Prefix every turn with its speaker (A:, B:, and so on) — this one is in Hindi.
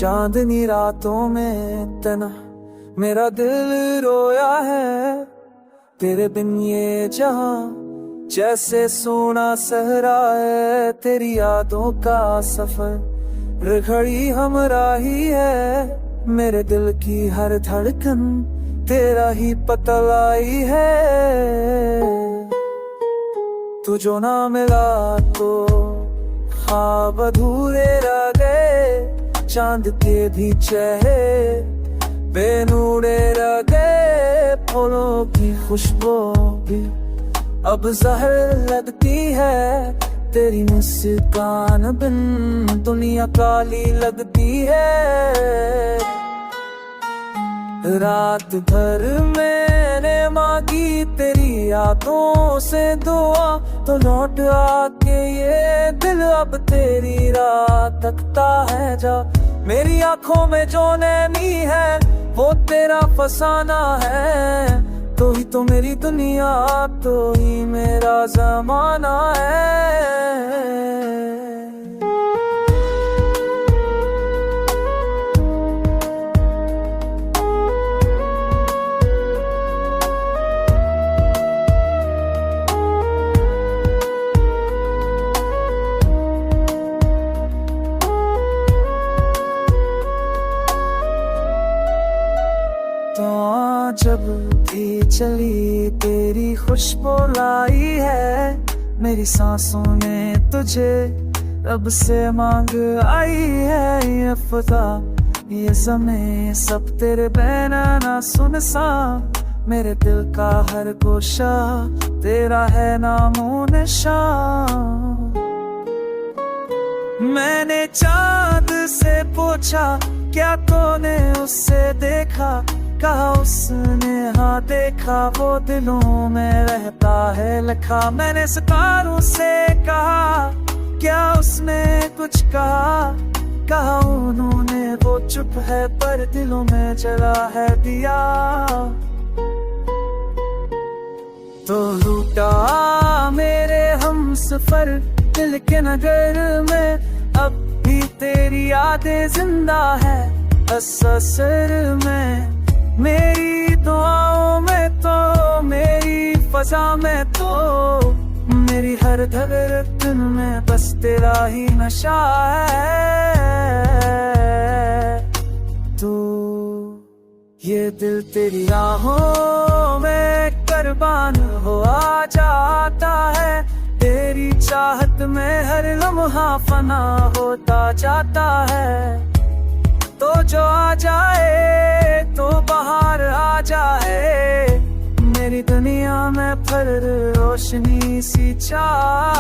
A: चांदनी रातों में तना मेरा दिल रोया है, तेरे बिन ये जहां जैसे सोना सहरा है। तेरी यादों का सफर घड़ी हमराही है, मेरे दिल की हर धड़कन तेरा ही पता लाई है। तू जो ना मिला तो ख्वाब अधूरे रह गए, चांद के भी चेहरे बेनूरे रह गए। फूलों की खुशबू भी अब जहर लगती है, तेरी मुस्कान बिन दुनिया काली लगती है। रात भर मैंने मांगी तेरी यादों से दुआ, तो लौट आके ये दिल अब तेरी राह तकता है। जा मेरी आंखों में जो नैनी है वो तेरा फसाना है, तो ही तो मेरी दुनिया, तो ही मेरा जमाना है। जब भी चली तेरी खुशबू लाई है, मेरी सांसों ने तुझे रब से मांग आई है। ये फजा ये समय सब तेरे बैना ना सुनसा, मेरे दिल का हर गोशा तेरा है नामो निशान। मैंने चांद से पूछा क्या तूने उससे देखा, कहा उसने हाँ देखा, वो दिलों में रहता है लिखा। मैंने सितारों से कहा क्या उसने कुछ कहा, कहा उन्होंने वो चुप है पर दिलों में जला है दिया। तो लूटा मेरे हम सफर दिल के नगर में, अब भी तेरी यादें जिंदा है असर में। मेरी दुआओं में तो, मेरी फजा में तो, मेरी हर धड़कन में बस तेरा ही नशा है। तू ये दिल तेरी राहों में कुर्बान हो आ जाता है, तेरी चाहत में हर लम्हा फना होता जाता है। तो जो आ जाए तो बाहर आ जाए, मेरी दुनिया में फिर रोशनी सी चाह।